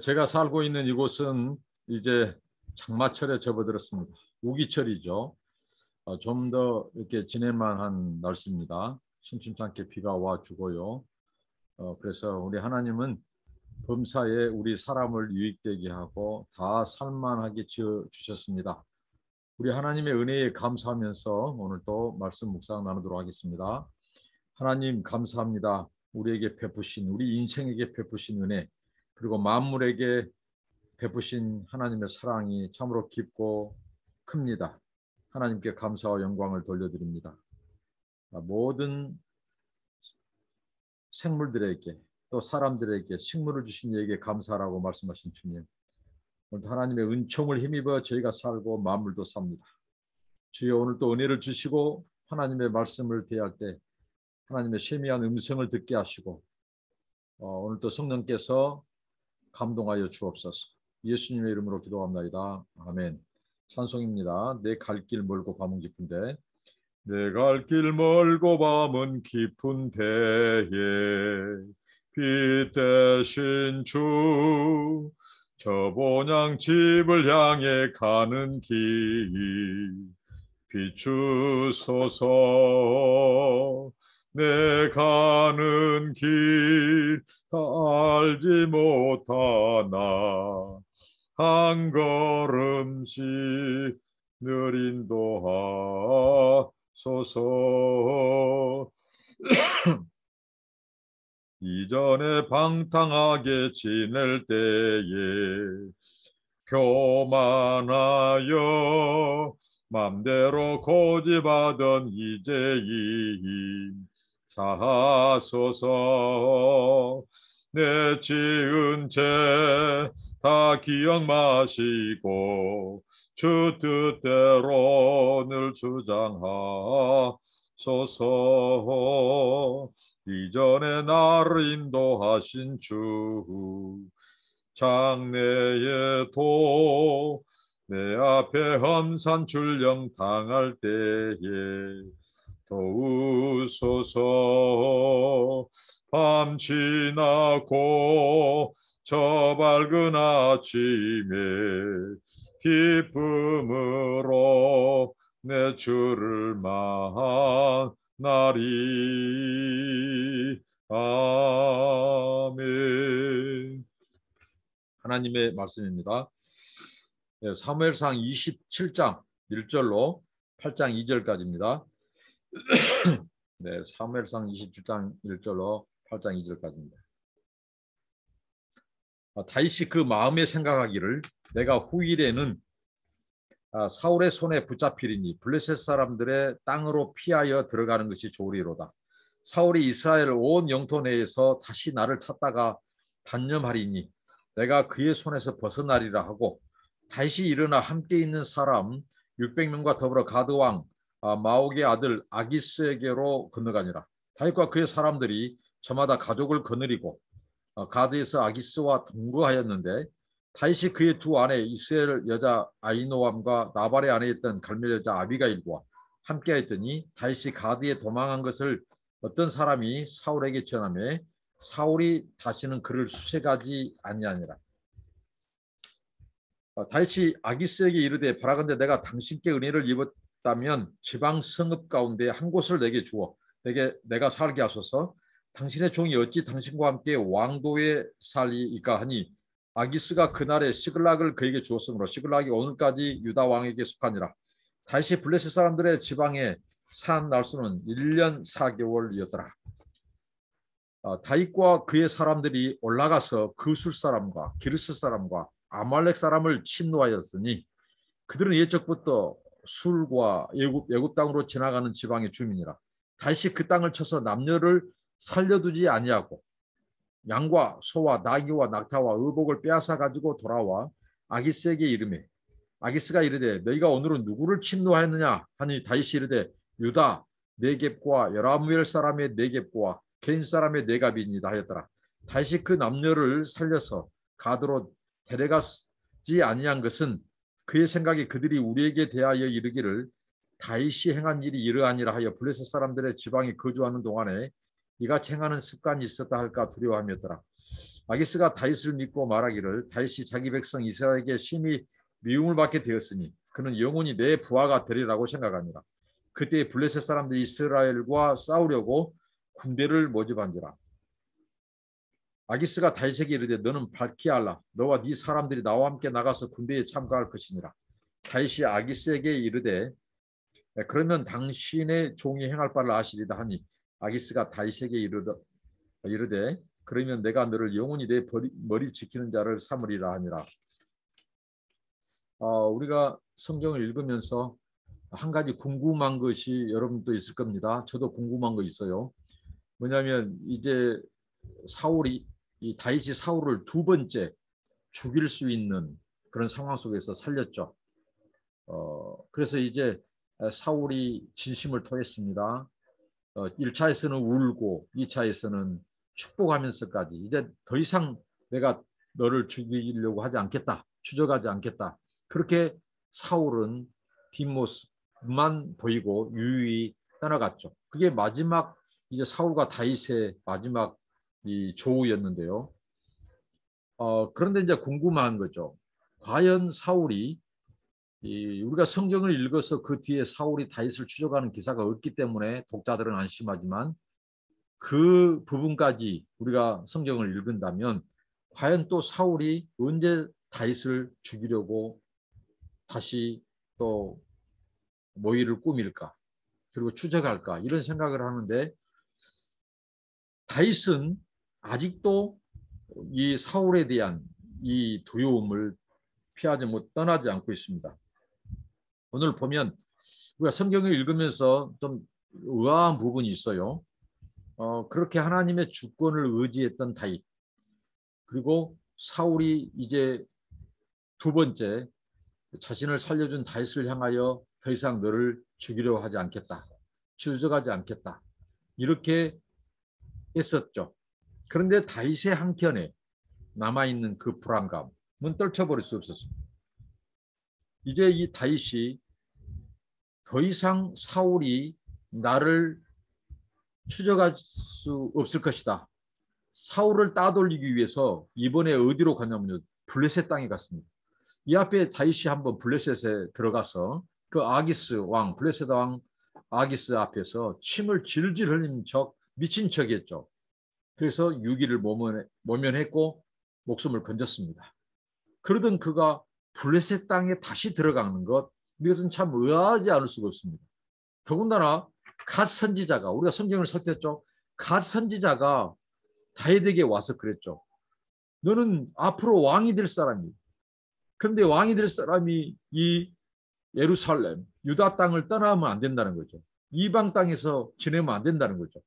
제가 살고 있는 이곳은 이제 장마철에 접어들었습니다. 우기철이죠. 좀 더 이렇게 지낼만한 날씨입니다. 심심찮게 비가 와주고요. 그래서 우리 하나님은 범사에 우리 사람을 유익되게 하고 다 살만하게 지어 주셨습니다. 우리 하나님의 은혜에 감사하면서 오늘 또 말씀 묵상 나누도록 하겠습니다. 하나님 감사합니다. 우리에게 베푸신, 우리 인생에게 베푸신 은혜, 그리고 만물에게 베푸신 하나님의 사랑이 참으로 깊고 큽니다. 하나님께 감사와 영광을 돌려드립니다. 모든 생물들에게 또 사람들에게 식물을 주신 이에게 감사라고 말씀하신 주님, 오늘 하나님의 은총을 힘입어 저희가 살고 만물도 삽니다. 주여, 오늘 또 은혜를 주시고 하나님의 말씀을 대할 때 하나님의 세미한 음성을 듣게 하시고 오늘 또 성령께서 감동하여 주옵소서. 예수님의 이름으로 기도합나이다. 아멘. 찬송입니다. 내 갈 길 멀고 밤은 깊은데. 내 갈 길 멀고 밤은 깊은 데에 빛 대신 주 저 본향 집을 향해 가는 길 비추소서. 내 가는 길 다 알지 못하나 한 걸음씩 늘 인도하소서. 이전에 방탕하게 지낼 때에 교만하여 맘대로 고집하던 이제임 사하소서. 내 지은 죄 다 기억 마시고 주 뜻대로 늘 주장하소서. 이전에 나를 인도하신 주 장래에도 내 앞에 험산 출령 당할 때에 도우소서. 밤 지나고 저 밝은 아침에 기쁨으로 내 주를 만나리. 아멘. 하나님의 말씀입니다. 사무엘상 27장 1절로 8장 2절까지입니다. 네, 사무엘상 27장 1절로 8장 2절까지입니다. 다윗이 그 마음에 생각하기를 내가 후일에는 사울의 손에 붙잡히리니 블레셋 사람들의 땅으로 피하여 들어가는 것이 좋으리로다. 사울이 이스라엘 온 영토 내에서 다시 나를 찾다가 단념하리니 내가 그의 손에서 벗어나리라 하고, 다윗이 일어나 함께 있는 사람 600명과 더불어 가드 왕 마옥의 아들 아기스에게로 건너가니라. 다윗과 그의 사람들이 저마다 가족을 거느리고 가드에서 아기스와 동거하였는데, 다윗이 그의 두 아내 이스라엘 여자 아히노암과 나발의 아내였던 갈멜 여자 아비가일과 함께하였더니 다윗이 가드에 도망한 것을 어떤 사람이 사울에게 전하며 사울이 다시는 그를 수색하지 아니하니라. 다윗이 아기스에게 이르되 바라건대 내가 당신께 은혜를 입었다면 지방 성읍 가운데 한 곳을 내게 주어 내가 살게 하소서. 당신의 종이 어찌 당신과 함께 왕도에 살리이까 하니 아기스가 그날에 시글락을 그에게 주었으므로 시글락이 오늘까지 유다 왕에게 속하니라. 다윗이 블레셋 사람들의 지방에 산 날수는 1년 4개월이었더라. 다윗과 그의 사람들이 올라가서 그술 사람과 기르스 사람과 아말렉 사람을 침노하였으니 그들은 옛적부터 술과 애굽 땅으로 지나가는 지방의 주민이라. 다윗이 그 땅을 쳐서 남녀를 살려두지 아니하고 양과 소와 나귀와 낙타와 의복을 빼앗아 가지고 돌아와 아기스에게 이르매 아기스가 이르되 너희가 오늘은 누구를 침노하였느냐 하니 다윗이 이르되 유다 네겝과 여라무엘 사람의 네겝과 겐 사람의 네갑이니이다 하였더라. 다윗이 그 남녀를 살려서 가드로 데려가지 아니한 것은 그의 생각에 그들이 우리에게 대하여 이르기를 다윗이 행한 일이 이러하니라 하여 블레셋 사람들의 지방에 거주하는 동안에 이가 행하는 습관이 있었다 할까 두려워함이었더라. 아기스가 다윗을 믿고 말하기를 다윗이 자기 백성 이스라엘에게 심히 미움을 받게 되었으니 그는 영원히 내 부하가 되리라고 생각하니라. 그때 블레셋 사람들이 이스라엘과 싸우려고 군대를 모집한지라. 아기스가 다윗에게 이르되 너는 밝히 알라. 너와 네 사람들이 나와 함께 나가서 군대에 참가할 것이니라. 다윗이 아기스에게 이르되 그러면 당신의 종이 행할 바를 아시리다 하니 아기스가 다윗에게 이르되 그러면 내가 너를 영원히 내 머리 지키는 자를 삼으리라 하니라. 우리가 성경을 읽으면서 한 가지 궁금한 것이 여러분도 있을 겁니다. 저도 궁금한 거 있어요. 뭐냐면 이제 이 다윗이 사울을 두 번째 죽일 수 있는 그런 상황 속에서 살렸죠. 그래서 이제 사울이 진심을 토했습니다. 1차에서는 울고 2차에서는 축복하면서까지 이제 더 이상 내가 너를 죽이려고 하지 않겠다. 추적하지 않겠다. 그렇게 사울은 뒷모습만 보이고 유유히 떠나갔죠. 그게 마지막 이제 사울과 다윗의 마지막 이 조우였는데요. 그런데 이제 궁금한 거죠. 과연 사울이 우리가 성경을 읽어서 그 뒤에 사울이 다윗을 추적하는 기사가 없기 때문에 독자들은 안심하지만 그 부분까지 우리가 성경을 읽은다면 과연 또 사울이 언제 다윗을 죽이려고 다시 또 모의를 꾸밀까 그리고 추적할까 이런 생각을 하는데 다윗은 아직도 이 사울에 대한 이 두려움을 떠나지 않고 있습니다. 오늘 보면 우리가 성경을 읽으면서 좀 의아한 부분이 있어요. 그렇게 하나님의 주권을 의지했던 다윗 그리고 사울이 이제 두 번째 자신을 살려준 다윗을 향하여 더 이상 너를 죽이려 하지 않겠다. 추적하지 않겠다. 이렇게 했었죠. 그런데 다윗의 한켠에 남아있는 그 불안감은 떨쳐버릴 수 없었습니다. 이제 이 다윗이 더 이상 사울이 나를 추적할 수 없을 것이다. 사울을 따돌리기 위해서 이번에 어디로 갔냐면요. 블레셋 땅에 갔습니다. 이 앞에 다윗이 한번 블레셋에 들어가서 그 아기스 왕, 블레셋 왕 아기스 앞에서 침을 질질 흘린 척 미친 척했죠. 그래서 유기를 모면했고 목숨을 건졌습니다. 그러던 그가 블레셋 땅에 다시 들어가는 것 이것은 참 의아하지 않을 수가 없습니다. 더군다나 갓 선지자가 우리가 성경을 살폈죠. 갓 선지자가 다윗에게 와서 그랬죠. 너는 앞으로 왕이 될 사람이. 그런데 왕이 될 사람이 이 예루살렘, 유다 땅을 떠나면 안 된다는 거죠. 이방 땅에서 지내면 안 된다는 거죠.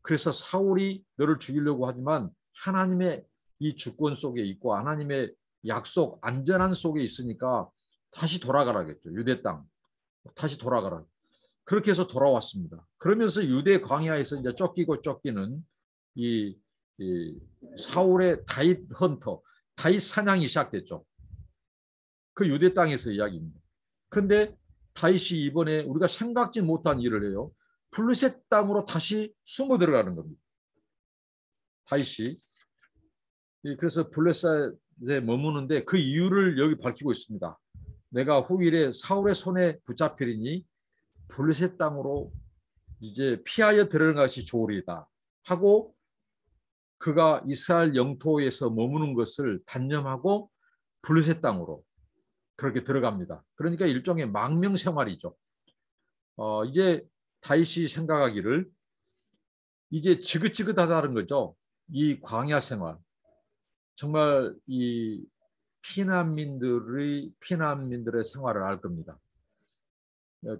그래서 사울이 너를 죽이려고 하지만 하나님의 이 주권 속에 있고 하나님의 약속, 안전한 속에 있으니까 다시 돌아가라겠죠. 유대 땅. 다시 돌아가라. 그렇게 해서 돌아왔습니다. 그러면서 유대 광야에서 이제 쫓기는 이 사울의 다윗 헌터, 다윗 사냥이 시작됐죠. 그 유대 땅에서 이야기입니다. 그런데 다윗이 이번에 우리가 생각지 못한 일을 해요. 블레셋 땅으로 다시 숨어 들어가는 겁니다. 다윗이. 그래서 블레셋에 머무는데 그 이유를 여기 밝히고 있습니다. 내가 후일에 사울의 손에 붙잡히리니 블레셋 땅으로 이제 피하여 들어가는 것이 좋으리다 하고 그가 이스라엘 영토에서 머무는 것을 단념하고 블레셋 땅으로 그렇게 들어갑니다. 그러니까 일종의 망명 생활이죠. 이제 다윗이 생각하기를 이제 지긋지긋하다는 거죠. 이 광야 생활. 정말 이 피난민들의 생활을 알 겁니다.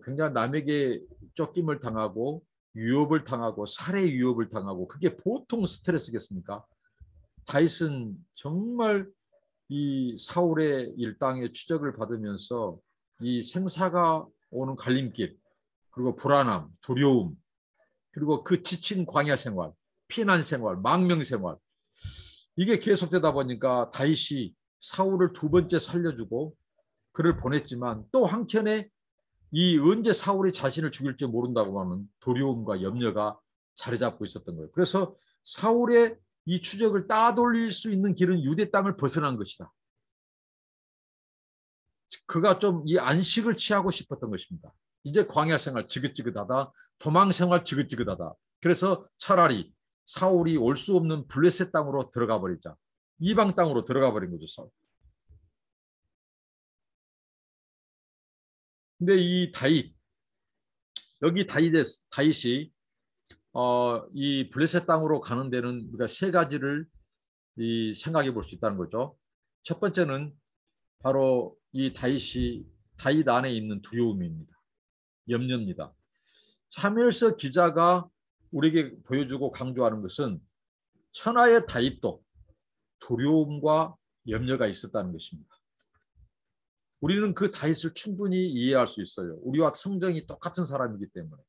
굉장히 남에게 쫓김을 당하고 유업을 당하고 살해 유업을 당하고 그게 보통 스트레스겠습니까? 다윗은 정말 이 사울의 일당의 추적을 받으면서 이 생사가 오는 갈림길 그리고 불안함, 두려움 그리고 그 지친 광야 생활, 피난 생활, 망명 생활 이게 계속되다 보니까 다윗이 사울을 두 번째 살려주고 그를 보냈지만 또 한켠에 이 언제 사울이 자신을 죽일지 모른다고 하는 두려움과 염려가 자리 잡고 있었던 거예요. 그래서 사울의 이 추적을 따돌릴 수 있는 길은 유대 땅을 벗어난 것이다. 그가 좀 이 안식을 취하고 싶었던 것입니다. 이제 광야 생활 지긋지긋하다. 도망 생활 지긋지긋하다. 그래서 차라리 사울이 올 수 없는 블레셋 땅으로 들어가 버리자. 이방 땅으로 들어가 버린 거죠. 사울. 근데 이 다윗, 여기 다윗이 이 블레셋 땅으로 가는 데는 우리가 세 가지를 생각해 볼 수 있다는 거죠. 첫 번째는 바로 이 다윗 안에 있는 두려움입니다. 염려입니다. 사무엘서 기자가 우리에게 보여주고 강조하는 것은 천하의 다윗도 두려움과 염려가 있었다는 것입니다. 우리는 그 다윗을 충분히 이해할 수 있어요. 우리와 성정이 똑같은 사람이기 때문에.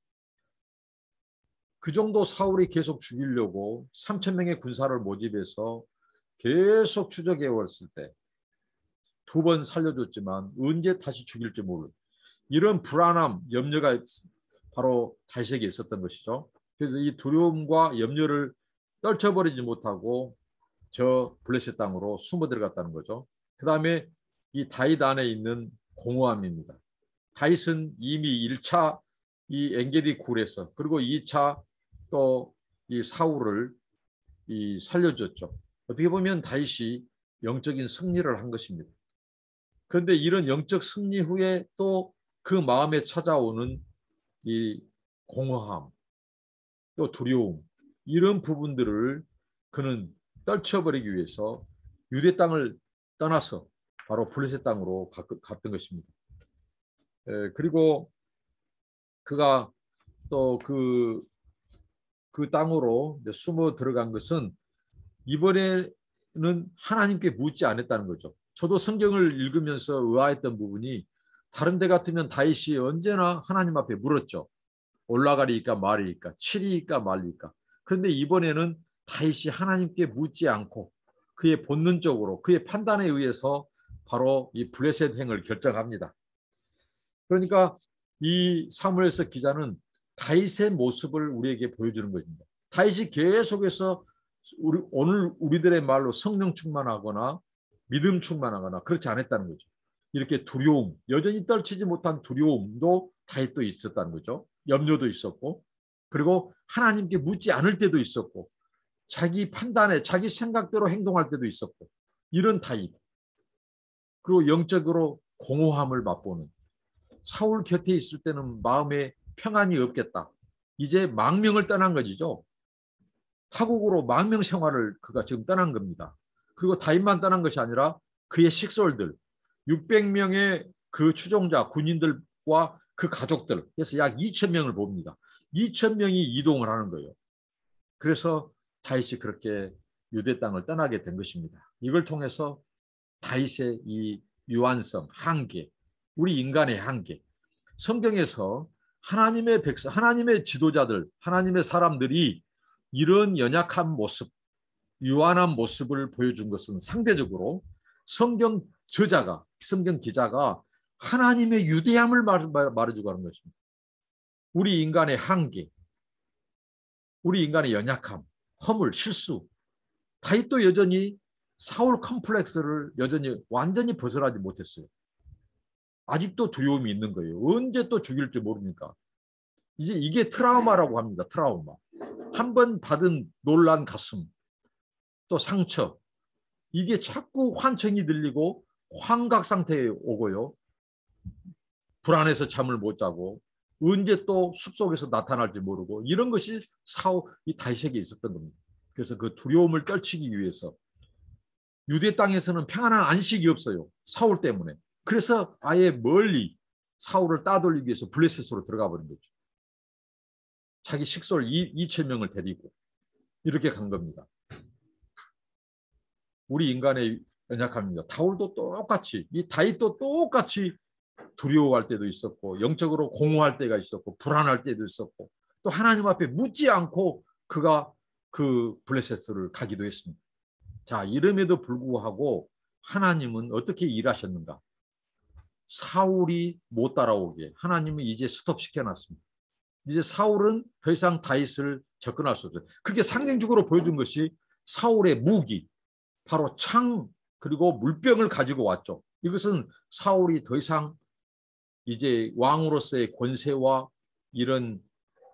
그 정도 사울이 계속 죽이려고 3천 명의 군사를 모집해서 계속 추적해 왔을 때 2번 살려줬지만 언제 다시 죽일지 모르는 이런 불안함, 염려가 바로 다윗에게 있었던 것이죠. 그래서 이 두려움과 염려를 떨쳐버리지 못하고 저 블레셋 땅으로 숨어 들어갔다는 거죠. 그 다음에 이 다윗 안에 있는 공허함입니다. 다윗은 이미 1차 이 엔게디 굴에서 그리고 2차 또 이 사울을 살려줬죠. 어떻게 보면 다윗이 영적인 승리를 한 것입니다. 그런데 이런 영적 승리 후에 또 그 마음에 찾아오는 이 공허함, 또 두려움, 이런 부분들을 그는 떨쳐버리기 위해서 유대 땅을 떠나서 바로 블레셋 땅으로 갔던 것입니다. 그리고 그가 또 그 땅으로 숨어 들어간 것은 이번에는 하나님께 묻지 않았다는 거죠. 저도 성경을 읽으면서 의아했던 부분이 다른 데 같으면 다윗이 언제나 하나님 앞에 물었죠. 올라가리까 말이까, 치리까 말리까. 그런데 이번에는 다윗이 하나님께 묻지 않고 그의 본능적으로 그의 판단에 의해서 바로 이 블레셋 행을 결정합니다. 그러니까 이 사무엘서 기자는 다윗의 모습을 우리에게 보여주는 것입니다. 다윗이 계속해서 오늘 우리들의 말로 성령 충만하거나 믿음 충만하거나 그렇지 않았다는 거죠. 이렇게 두려움, 여전히 떨치지 못한 두려움도 다윗도 있었다는 거죠. 염려도 있었고, 그리고 하나님께 묻지 않을 때도 있었고, 자기 판단에 자기 생각대로 행동할 때도 있었고, 이런 다윗. 그리고 영적으로 공허함을 맛보는 사울 곁에 있을 때는 마음에 평안이 없겠다. 이제 망명을 떠난 것이죠. 타국으로 망명 생활을 그가 지금 떠난 겁니다. 그리고 다윗만 떠난 것이 아니라 그의 식솔들 600명의 그 추종자 군인들과 그 가족들 그래서 약 2천 명을 봅니다. 2천 명이 이동을 하는 거예요. 그래서 다윗이 그렇게 유대 땅을 떠나게 된 것입니다. 이걸 통해서 다윗의 이 유한성, 한계, 우리 인간의 한계, 성경에서 하나님의 백성, 하나님의 지도자들, 하나님의 사람들이 이런 연약한 모습, 유한한 모습을 보여준 것은 상대적으로 성경 저자가, 성경 기자가 하나님의 유대함을 말해주고 하는 것입니다. 우리 인간의 한계, 우리 인간의 연약함, 허물, 실수, 다윗도 여전히 사울 컴플렉스를 여전히 완전히 벗어나지 못했어요. 아직도 두려움이 있는 거예요. 언제 또 죽일지 모르니까. 이제 이게 트라우마라고 합니다. 트라우마. 한 번 받은 놀란 가슴, 또 상처. 이게 자꾸 환청이 들리고 환각 상태에 오고요. 불안해서 잠을 못 자고 언제 또 숲속에서 나타날지 모르고 이런 것이 이 다윗에게 있었던 겁니다. 그래서 그 두려움을 떨치기 위해서 유대 땅에서는 평안한 안식이 없어요. 사울 때문에. 그래서 아예 멀리 사울을 따돌리기 위해서 블레셋으로 들어가 버린 거죠. 자기 식솔 2천 명을 데리고 이렇게 간 겁니다. 우리 인간의 연약함입니다. 이 다윗도 똑같이 두려워할 때도 있었고 영적으로 공허할 때가 있었고 불안할 때도 있었고 또 하나님 앞에 묻지 않고 그가 그 블레셋을 가기도 했습니다. 자, 이름에도 불구하고 하나님은 어떻게 일하셨는가? 사울이 못 따라오게 하나님은 이제 스톱시켜놨습니다. 이제 사울은 더 이상 다윗을 접근할 수 없어요. 그게 상징적으로 보여준 것이 사울의 무기, 바로 창 그리고 물병을 가지고 왔죠. 이것은 사울이 더 이상 이제 왕으로서의 권세와 이런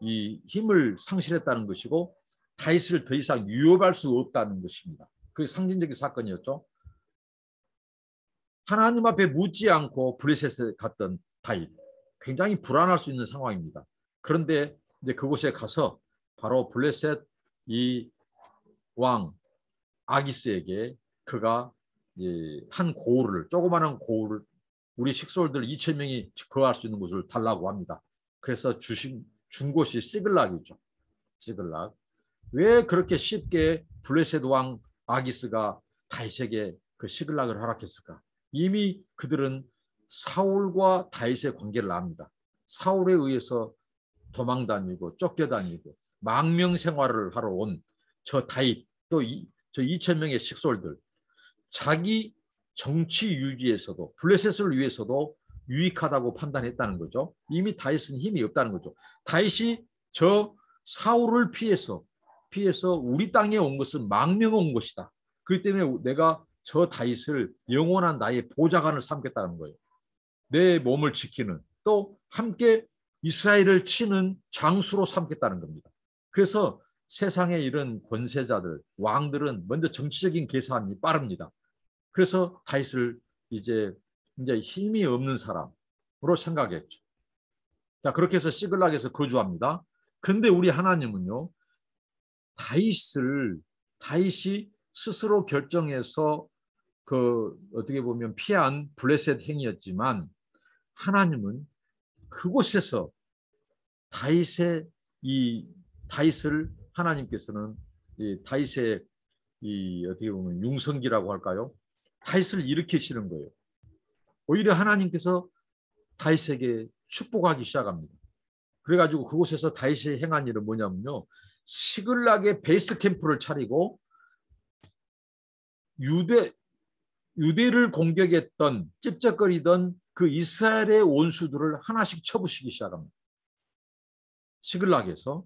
이 힘을 상실했다는 것이고 다윗을 더 이상 위협할 수 없다는 것입니다. 그게 상징적인 사건이었죠. 하나님 앞에 묻지 않고 블레셋에 갔던 다윗, 굉장히 불안할 수 있는 상황입니다. 그런데 이제 그곳에 가서 바로 블레셋 이 왕 아기스에게 그가 한 고을을, 조그마한 고을을, 우리 식솔들 2천 명이 거할 수 있는 곳을 달라고 합니다. 그래서 준 곳이 시글락이죠. 시글락. 왜 그렇게 쉽게 블레셋 왕 아기스가 다윗에게 그 시글락을 허락했을까? 이미 그들은 사울과 다윗의 관계를 압니다. 사울에 의해서 도망다니고 쫓겨다니고 망명 생활을 하러 온 저 다윗, 또 저 2천 명의 식솔들, 자기 정치 유지에서도 블레셋을 위해서도 유익하다고 판단했다는 거죠. 이미 다윗은 힘이 없다는 거죠. 다윗이 저 사울을 피해서 우리 땅에 온 것은 망명 온 것이다. 그렇기 때문에 내가 저 다윗을 영원한 나의 보좌관을 삼겠다는 거예요. 내 몸을 지키는, 또 함께 이스라엘을 치는 장수로 삼겠다는 겁니다. 그래서 세상의 이런 권세자들, 왕들은 먼저 정치적인 계산이 빠릅니다. 그래서 다윗을 이제 힘이 없는 사람으로 생각했죠. 자, 그렇게 해서 시글락에서 거주합니다. 그런데 우리 하나님은요, 다윗이 스스로 결정해서 그 어떻게 보면 피한 블레셋 행위였지만 하나님은 그곳에서 다윗을 하나님께서는 이 다윗의 이 어떻게 보면 융성기라고 할까요? 다윗을 일으키시는 거예요. 오히려 하나님께서 다윗에게 축복하기 시작합니다. 그래가지고 그곳에서 다윗이 행한 일은 뭐냐면요, 시글락의 베이스 캠프를 차리고 유대를 공격했던 찝쩍거리던 그 이스라엘의 원수들을 하나씩 쳐부시기 시작합니다. 시글락에서.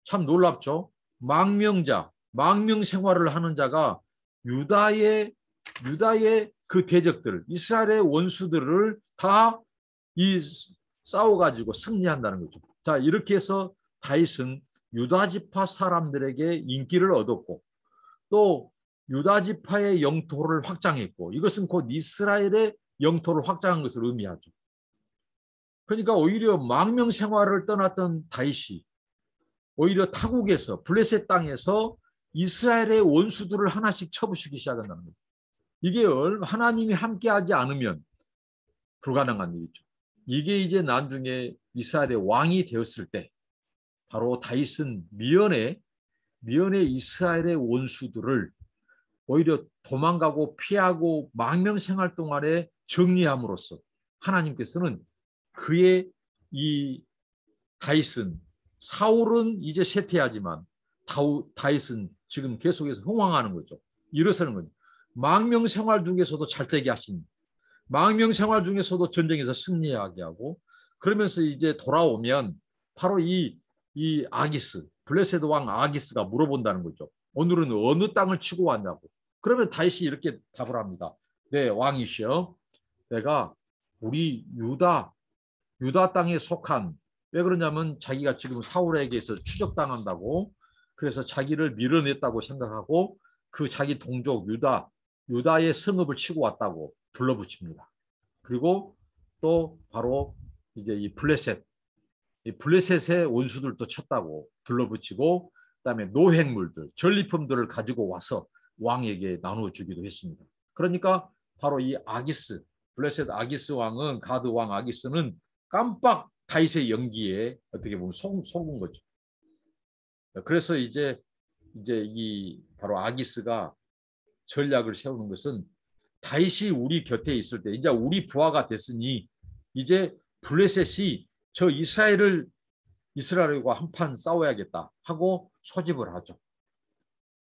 참 놀랍죠. 망명 생활을 하는 자가 유다의 그 대적들, 이스라엘의 원수들을 다 싸워가지고 승리한다는 거죠. 자, 이렇게 해서 다윗은 유다 지파 사람들에게 인기를 얻었고, 또 유다 지파의 영토를 확장했고, 이것은 곧 이스라엘의 영토를 확장한 것을 의미하죠. 그러니까 오히려 망명 생활을 떠났던 다윗이 오히려 타국에서, 블레셋 땅에서 이스라엘의 원수들을 하나씩 쳐부시기 시작한다는 거죠. 이게 하나님이 함께하지 않으면 불가능한 일이죠. 이게 이제 나중에 이스라엘의 왕이 되었을 때 바로 다윗은 미연에 이스라엘의 원수들을 오히려 도망가고 피하고 망명 생활 동안에 정리함으로써 하나님께서는 그의 이 다윗은, 사울은 이제 쇠퇴하지만 다윗은 지금 계속해서 흥왕하는 거죠. 일어서는 거죠. 망명 생활 중에서도 잘되게 하신, 망명 생활 중에서도 전쟁에서 승리하게 하고, 그러면서 이제 돌아오면 바로 이 아기스, 블레셋 왕 아기스가 물어본다는 거죠. 오늘은 어느 땅을 치고 왔냐고. 그러면 다윗이 이렇게 답을 합니다. 네, 왕이시여, 내가 우리 유다 땅에 속한, 왜 그러냐면 자기가 지금 사울에게서 추적당한다고, 그래서 자기를 밀어냈다고 생각하고 그 자기 동족 유다의 성읍을 치고 왔다고 둘러붙입니다. 그리고 또 바로 이제 이 블레셋의 원수들도 쳤다고 둘러붙이고, 그다음에 노획물들, 전리품들을 가지고 와서 왕에게 나누어 주기도 했습니다. 그러니까 바로 이 아기스, 블레셋 아기스 왕은, 가드 왕 아기스는 깜빡 다윗의 연기에 어떻게 보면 속은 거죠. 그래서 이제 이 바로 아기스가 전략을 세우는 것은, 다윗이 우리 곁에 있을 때, 이제 우리 부하가 됐으니 이제 블레셋이 저 이스라엘과 한판 싸워야겠다 하고 소집을 하죠.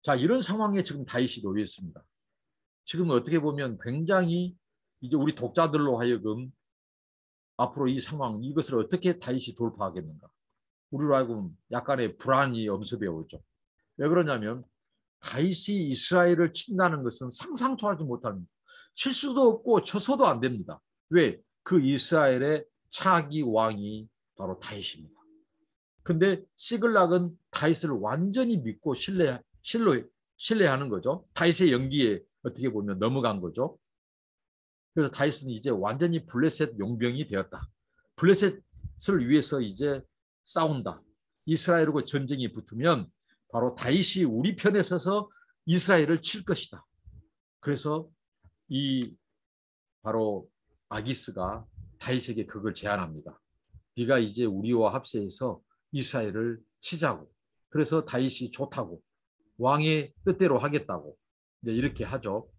자, 이런 상황에 지금 다윗이 놓여 있습니다. 지금 어떻게 보면 굉장히 이제 우리 독자들로 하여금 앞으로 이 상황, 이것을 어떻게 다윗이 돌파하겠는가, 우리로 하여금 약간의 불안이 엄습해 오죠. 왜 그러냐면 다윗이 이스라엘을 친다는 것은 상상도 하지 못합니다. 칠 수도 없고 쳐서도 안 됩니다. 왜? 그 이스라엘의 차기 왕이 바로 다윗입니다. 근데 시글락은 다윗을 완전히 믿고 신뢰하는 거죠. 다윗의 연기에 어떻게 보면 넘어간 거죠. 그래서 다윗은 이제 완전히 블레셋 용병이 되었다. 블레셋을 위해서 이제 싸운다. 이스라엘과 전쟁이 붙으면 바로 다윗이 우리 편에 서서 이스라엘을 칠 것이다. 그래서 이 바로 아기스가 다윗에게 그걸 제안합니다. 네가 이제 우리와 합세해서 이스라엘을 치자고. 그래서 다윗이 좋다고, 왕의 뜻대로 하겠다고 이제 이렇게 하죠.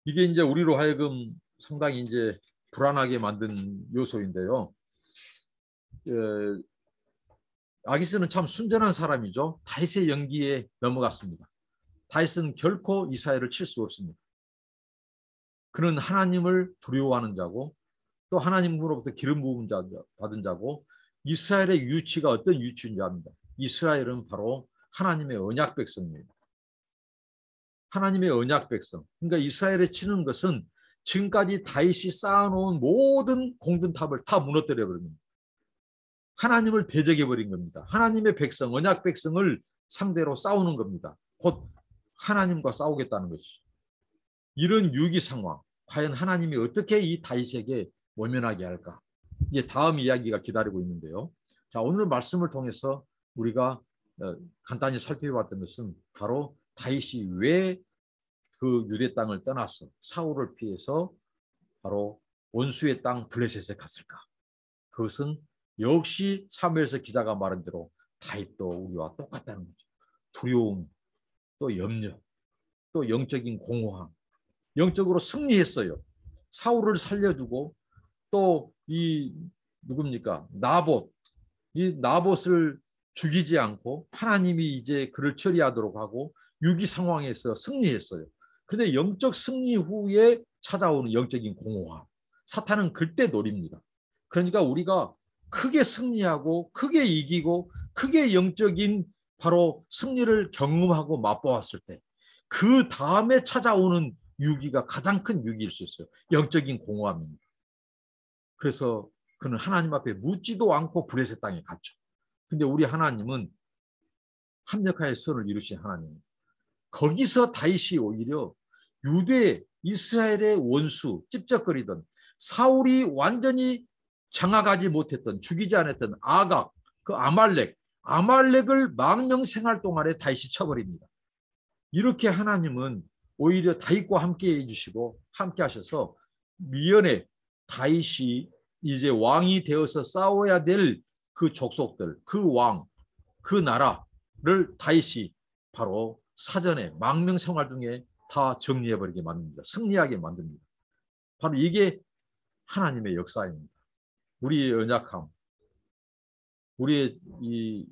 이게 이제 우리로 하여금 상당히 이제 불안하게 만든 요소인데요. 아기스는 참 순전한 사람이죠. 다윗의 연기에 넘어갔습니다. 다윗은 결코 이스라엘을 칠 수 없습니다. 그는 하나님을 두려워하는 자고 또 하나님으로부터 기름 부음 받은 자고 이스라엘의 유치가 어떤 유치인지 압니다. 이스라엘은 바로 하나님의 언약 백성입니다. 하나님의 언약 백성. 그러니까 이스라엘에 치는 것은 지금까지 다윗이 쌓아놓은 모든 공든탑을 다 무너뜨려 버립니다. 하나님을 대적해 버린 겁니다. 하나님의 백성, 언약 백성을 상대로 싸우는 겁니다. 곧 하나님과 싸우겠다는 것이죠. 이런 위기 상황, 과연 하나님이 어떻게 이 다윗에게 모면하게 할까? 이제 다음 이야기가 기다리고 있는데요. 자, 오늘 말씀을 통해서 우리가 간단히 살펴봤던 것은 바로 다윗이 왜 그 유대 땅을 떠나서 사울을 피해서 바로 원수의 땅 블레셋에 갔을까? 그것은 역시 사무엘서 기자가 말한 대로 다윗도 우리와 똑같다는 거죠. 두려움, 또 염려, 또 영적인 공허함. 영적으로 승리했어요. 사울을 살려주고 또 이 누굽니까? 나봇. 이 나봇을 죽이지 않고 하나님이 이제 그를 처리하도록 하고 위기 상황에서 승리했어요. 근데 영적 승리 후에 찾아오는 영적인 공허함. 사탄은 그때 노립니다. 그러니까 우리가 크게 승리하고 크게 이기고 크게 영적인 바로 승리를 경험하고 맛보았을 때 그 다음에 찾아오는 위기가 가장 큰 위기일 수 있어요. 영적인 공허함입니다. 그래서 그는 하나님 앞에 묻지도 않고 블레셋 땅에 갔죠. 근데 우리 하나님은 합력하여 선을 이루신 하나님입니다. 거기서 다윗이 오히려 유대 이스라엘의 원수 찝쩍거리던 사울이 완전히 장악하지 못했던 죽이지 않았던 아각 그 아말렉을 망명생활 동안에 다윗이 쳐버립니다. 이렇게 하나님은 오히려 다윗과 함께 해주시고 함께 하셔서 미연에 다윗이 이제 왕이 되어서 싸워야 될 그 족속들 그 왕 그 나라를 다윗이 바로 사전에 망명 생활 중에 다 정리해버리게 만듭니다. 승리하게 만듭니다. 바로 이게 하나님의 역사입니다. 우리의 연약함, 우리의 이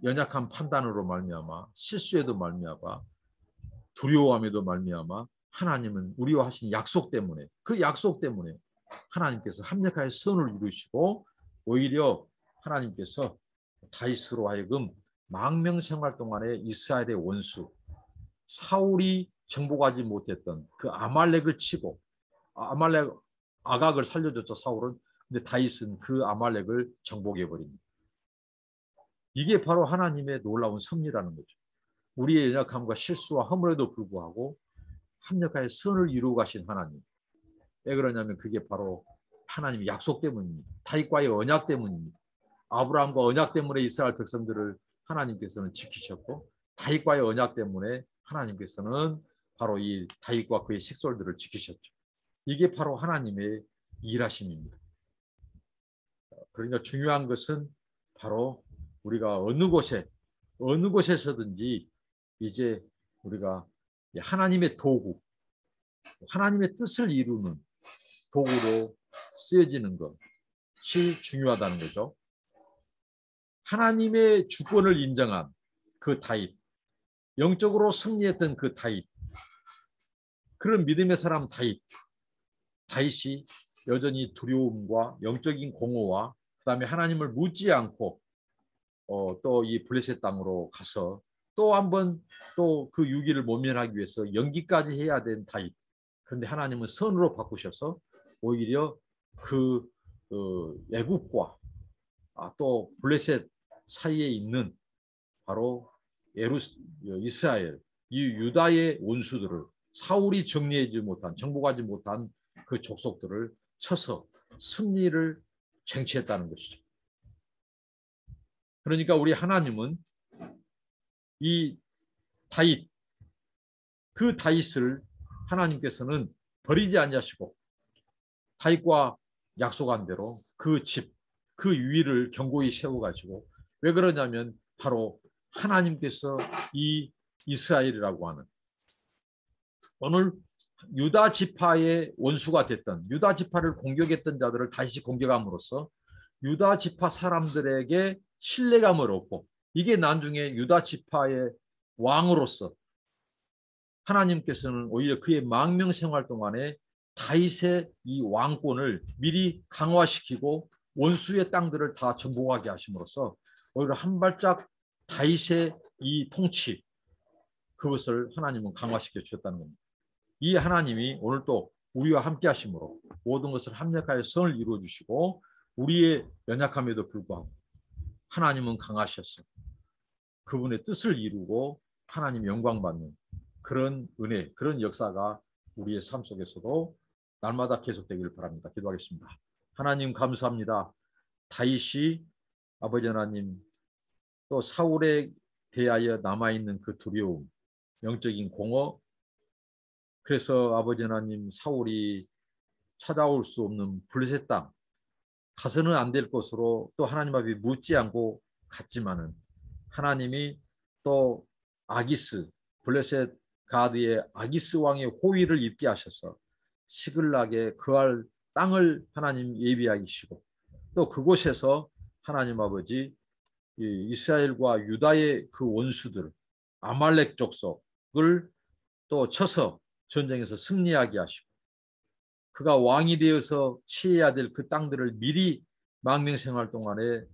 연약한 판단으로 말미암아 실수에도 말미암아 두려워함에도 말미암아 하나님은 우리와 하신 약속 때문에 그 약속 때문에 하나님께서 합력하여 선을 이루시고 오히려 하나님께서 다윗으로 하여금 망명 생활 동안에 이스라엘의 원수 사울이 정복하지 못했던 그 아말렉을 치고 아말렉 아각을 살려줬죠. 사울은. 근데 다윗은 그 아말렉을 정복해 버립니다. 이게 바로 하나님의 놀라운 섭리라는 거죠. 우리의 연약함과 실수와 허물에도 불구하고 합력하여 선을 이루어 가신 하나님. 왜 그러냐면 그게 바로 하나님의 약속 때문입니다. 다윗과의 언약 때문입니다. 아브라함과 언약 때문에 이스라엘 백성들을 하나님께서는 지키셨고 다윗과의 언약 때문에 하나님께서는 바로 이 다윗과 그의 식솔들을 지키셨죠. 이게 바로 하나님의 일하심입니다. 그러니까 중요한 것은 바로 우리가 어느 곳에서든지 이제 우리가 하나님의 도구, 하나님의 뜻을 이루는 도구로 쓰여지는 것이 중요하다는 거죠. 하나님의 주권을 인정한 그 다윗, 영적으로 승리했던 그 다윗, 그런 믿음의 사람 다윗이 여전히 두려움과 영적인 공허와 그다음에 하나님을 묻지 않고 또 이 블레셋 땅으로 가서 또 한 번 또 그 유기를 모면하기 위해서 연기까지 해야 된 다윗. 그런데 하나님은 선으로 바꾸셔서 오히려 그 애굽과 또 블레셋 사이에 있는 바로 이스라엘, 이 유다의 원수들을 사울이 정복하지 못한 그 족속들을 쳐서 승리를 쟁취했다는 것이죠. 그러니까 우리 하나님은 이 다윗, 그 다윗을 하나님께서는 버리지 아니하시고 다윗과 약속한 대로 그 집, 그 위를 견고히 세워가지고, 왜 그러냐면 바로 하나님께서 이 이스라엘이라고 하는 오늘 유다 지파의 원수가 됐던, 유다 지파를 공격했던 자들을 다시 공격함으로써 유다 지파 사람들에게 신뢰감을 얻고, 이게 나중에 유다 지파의 왕으로서 하나님께서는 오히려 그의 망명 생활 동안에 다윗의 이 왕권을 미리 강화시키고 원수의 땅들을 다 정복하게 하심으로써 오히려 한 발짝 다윗의 이 통치, 그것을 하나님은 강화시켜 주셨다는 겁니다. 이 하나님이 오늘 또 우리와 함께 하심으로 모든 것을 합력하여 선을 이루어 주시고, 우리의 연약함에도 불구하고 하나님은 강하셨어요. 그분의 뜻을 이루고 하나님 영광 받는 그런 은혜, 그런 역사가 우리의 삶 속에서도 날마다 계속되기를 바랍니다. 기도하겠습니다. 하나님 감사합니다. 다윗이 아버지 하나님, 또 사울에 대하여 남아있는 그 두려움, 영적인 공허, 그래서 아버지 하나님, 사울이 찾아올 수 없는 블레셋 땅, 가서는 안 될 것으로 또 하나님 앞에 묻지 않고 갔지만은, 하나님이 또 아기스, 블레셋 가드의 아기스 왕의 호위를 입게 하셔서 시글락에 그할 땅을 하나님 예비하시고, 또 그곳에서 하나님 아버지 이스라엘과 유다의 그 원수들 아말렉 족속을 또 쳐서 전쟁에서 승리하게 하시고, 그가 왕이 되어서 취해야 될 그 땅들을 미리 망명 생활 동안에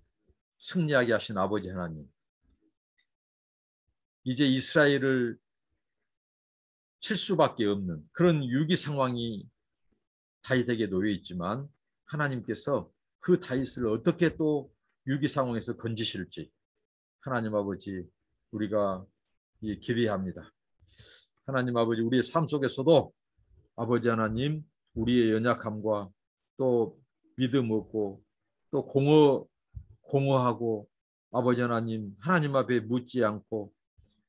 승리하게 하신 아버지 하나님, 이제 이스라엘을 칠 수밖에 없는 그런 위기 상황이 다윗에게 놓여 있지만, 하나님께서 그 다윗을 어떻게 또 위기 상황에서 건지실지 하나님 아버지, 우리가 기대합니다. 하나님 아버지, 우리의 삶 속에서도 아버지 하나님, 우리의 연약함과 또 믿음 없고 또 공허하고 아버지 하나님, 하나님 앞에 묻지 않고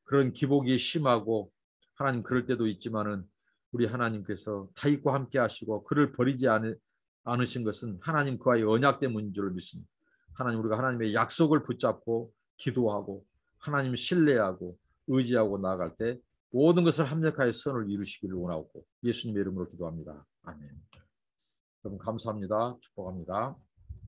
그런 기복이 심하고 하나님, 그럴 때도 있지만은 우리 하나님께서 다윗과 함께 하시고 그를 버리지 않으신 것은 하나님 그와의 언약 때문인 줄 믿습니다. 하나님, 우리가 하나님의 약속을 붙잡고 기도하고 하나님 신뢰하고 의지하고 나아갈 때 모든 것을 합력하여 선을 이루시기를 원하고 예수님의 이름으로 기도합니다. 아멘. 여러분 감사합니다. 축복합니다.